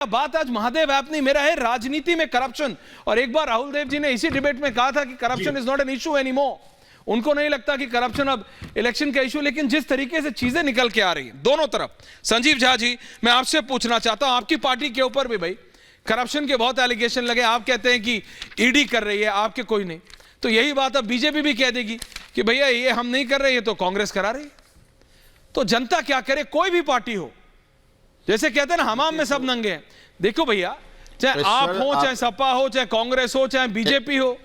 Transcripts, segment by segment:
बात आज महादेव ऐप नहीं, मेरा है राजनीति में करप्शन। और एक बार राहुल देव जी ने इसी डिबेट में कहा था कि corruption is not an issue anymore. उनको नहीं लगता कि करप्शन अब इलेक्शन का इशू, लेकिन जिस तरीके से चीजें निकल के आ रही हैं दोनों तरफ। संजीव झा जी, मैं आपसे पूछना चाहता हूं, आपकी पार्टी के ऊपर भी भाई करप्शन के बहुत एलिगेशन लगे। आप कहते हैं कि ईडी कर रही है, आपके कोई नहीं। तो यही बात अब बीजेपी भी कह देगी कि भैया ये हम नहीं कर रहे, ये तो कांग्रेस करा रही है। तो जनता क्या करे? कोई भी पार्टी हो, जैसे कहते हैं ना हमाम में सब नंगे हैं। देखो भैया, चाहे आप हो, चाहे सपा हो, चाहे कांग्रेस हो, चाहे बीजेपी हो,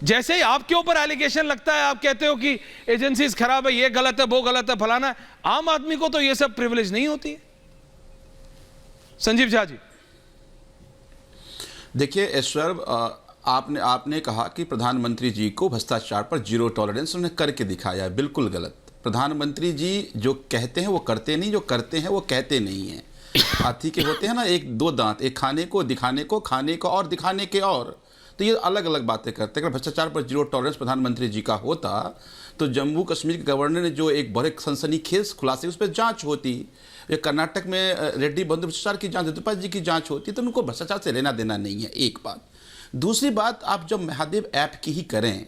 जैसे ही आपके ऊपर एलिगेशन लगता है, आप कहते हो कि एजेंसीज खराब है, ये गलत है, वो गलत है, फलाना है। आम आदमी को तो ये सब प्रिविलेज नहीं होती है। संजीव झा जी, देखिए ऐश्वर, आपने कहा कि प्रधानमंत्री जी को भ्रष्टाचार पर जीरो टॉलरेंस उन्होंने करके दिखाया है। बिल्कुल गलत। प्रधानमंत्री जी जो कहते हैं वो करते नहीं, जो करते हैं वो कहते नहीं हैं। हाथी के होते हैं ना एक दो दांत, एक खाने को, दिखाने को, खाने को और दिखाने के और। तो ये अलग अलग बातें करते हैं। अगर भ्रष्टाचार पर जीरो टॉलरेंस प्रधानमंत्री जी का होता तो जम्मू कश्मीर के गवर्नर ने जो एक बड़े सनसनीखेज खुलासे, उस पर जांच होती। ये कर्नाटक में रेड्डी बंधु भ्रष्टाचार की जांच, यद्यपा जी की जांच होती, तो उनको भ्रष्टाचार से लेना देना नहीं है। एक बात। दूसरी बात, आप जब महादेव ऐप की ही करें,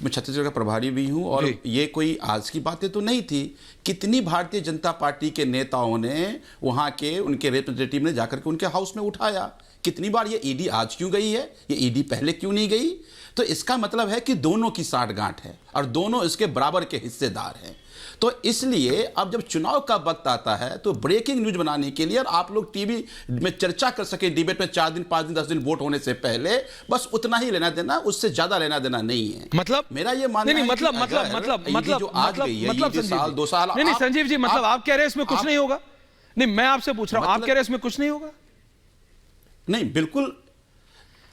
मैं छत्तीसगढ़ का प्रभारी भी हूं और ये कोई आज की बातें तो नहीं थी। कितनी भारतीय जनता पार्टी के नेताओं ने वहां के उनके रिप्रेजेंटेटिव ने जाकर के उनके हाउस में उठाया। कितनी बार ये ईडी आज क्यों गई है, ये ईडी पहले क्यों नहीं गई? तो इसका मतलब है कि दोनों की साठगांठ है और दोनों इसके बराबर के हिस्सेदार हैं। तो इसलिए अब जब चुनाव का वक्त आता है तो ब्रेकिंग न्यूज बनाने के लिए, और आप लोग टीवी में चर्चा कर सके डिबेट में 4 दिन 5 दिन 10 दिन वोट होने से पहले, बस उतना ही लेना देना, उससे ज्यादा लेना देना नहीं है। मतलब मेरा ये मानना है मतलब साल 2 साल नहीं संजीव जी, मतलब आप कह रहे हैं इसमें कुछ नहीं होगा? नहीं, मैं आपसे पूछ रहा हूं, आप कह रहे हैं इसमें कुछ नहीं होगा? नहीं, बिल्कुल।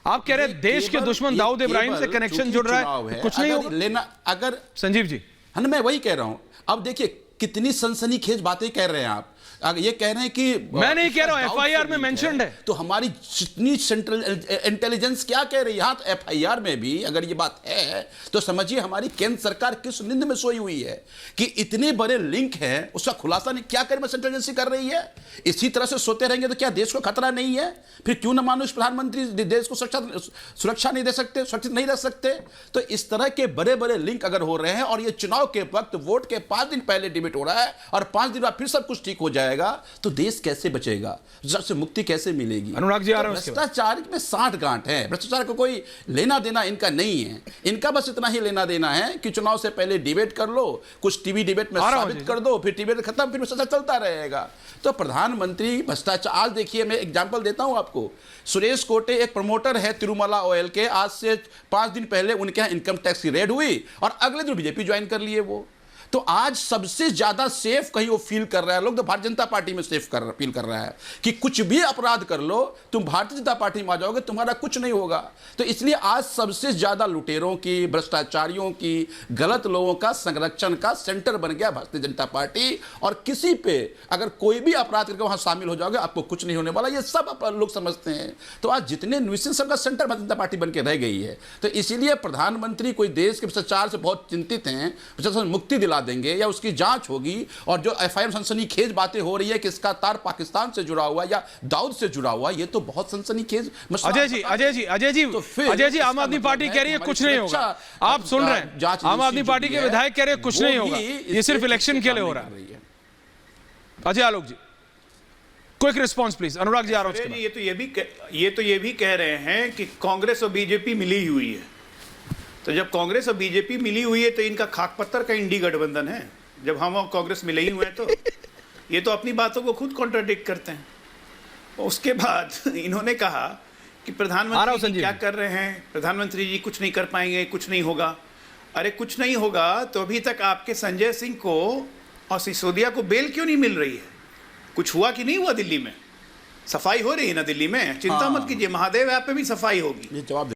आप कह रहे हैं देश के दुश्मन दाऊद इब्राहिम से कनेक्शन जुड़ रहा है, कुछ नहीं होगा लेना। अगर संजीव जी, हाँ, मैं वही कह रहा हूं। अब देखिए कितनी सनसनीखेज बातें कह रहे हैं आप। ये कह रहे हैं कि मैं नहीं कह रहा हूं, एफआईआर में मेंशन्ड है। तो हमारी जितनी सेंट्रल इंटेलिजेंस क्या कह रही है? यहां तो एफआईआर में भी अगर ये बात है तो समझिए हमारी केंद्र सरकार किस नींद में सोई हुई है कि इतने बड़े लिंक हैं, उसका खुलासा नहीं क्या करें सेंट्रल एजेंसी कर रही है। इसी तरह से सोते रहेंगे तो क्या देश को खतरा नहीं है? फिर क्यों न मानो इस प्रधानमंत्री देश को सुरक्षा नहीं दे सकते, सुरक्षित नहीं रह सकते? तो इस तरह के बड़े बड़े लिंक अगर हो रहे हैं और ये चुनाव के वक्त वोट के 5 दिन पहले डिबेट हो रहा है और 5 दिन बाद फिर सब कुछ ठीक हो जाएगा, तो देश कैसे बचेगा? से मुक्ति कैसे मिलेगी? अनुराग जी, आ रहा हूं। भ्रष्टाचार में साठगांठ है। भ्रष्टाचार को कोई लेना देना इनका नहीं है। इनका बस इतना ही लेना देना है कि चुनाव से पहले डिबेट कर लो, कुछ टीवी डिबेट में साबित कर दो, फिर डिबेट खत्म, फिर भ्रष्टाचार चलता रहेगा। तो प्रधानमंत्री भ्रष्टाचार, आज देखिए मैं एग्जांपल देता हूं आपको। सुरेश कोटे एक प्रमोटर है तिरुमला ऑयल के, आज से 5 दिन पहले उनके यहां इनकम टैक्स की रेड हुई और अगले दिन बीजेपी ज्वाइन कर लिए वो। तो आज सबसे ज्यादा सेफ कहीं वो फील कर रहा है, लोग तो भारतीय जनता पार्टी में सेफ फील कर रहा है कि कुछ भी अपराध कर लो, तुम भारतीय जनता पार्टी में आ जाओगे, तुम्हारा कुछ नहीं होगा। तो इसलिए आज सबसे ज्यादा लुटेरों की, भ्रष्टाचारियों की, गलत लोगों का संरक्षण का सेंटर बन गया भारतीय जनता पार्टी। और किसी पे अगर कोई भी अपराध करके वहां शामिल हो जाओगे, आपको कुछ नहीं होने वाला, ये सब लोग समझते हैं। तो आज जितने न्यूसेंस सबका सेंटर भारतीय जनता पार्टी बन के रह गई है। तो इसीलिए प्रधानमंत्री कोई देश के भ्रष्टाचार से बहुत चिंतित हैं, भ्रष्टाचार से मुक्ति दिला देंगे या उसकी जांच होगी। और जो एफआईआर सनसनीखेज बातें हो रही है कि इसका तार पाकिस्तान से जुड़ा हुआ या दाऊद से जुड़ा हुआ, ये तो बहुत सनसनीखेज। अजय जी, आम आदमी पार्टी कह रही है कुछ नहीं होगा। आप सुन रहे हैं, आम आदमी पार्टी के विधायक कह रहे हैं कुछ नहीं होगा, ये सिर्फ इलेक्शन के लिए हो रहा है। अजय आलोक जी, quick response please. Anurag ji, आरोप ये तो ये भी कह रहे हैं कि कांग्रेस और बीजेपी मिली हुई है। तो जब कांग्रेस और बीजेपी मिली हुई है तो इनका खाक पत्थर का इंडी गठबंधन है। जब हम और कांग्रेस मिले ही हुए हैं तो ये तो अपनी बातों को खुद कॉन्ट्राडिक्ट करते हैं। उसके बाद इन्होंने कहा कि प्रधानमंत्री क्या कर रहे हैं, प्रधानमंत्री जी कुछ नहीं कर पाएंगे, कुछ नहीं होगा। अरे कुछ नहीं होगा तो अभी तक आपके संजय सिंह को और सिसोदिया को बेल क्यों नहीं मिल रही है? कुछ हुआ कि नहीं हुआ? दिल्ली में सफाई हो रही है ना, दिल्ली में चिंता मत कीजिए, महादेव ऐप पे भी सफाई होगी।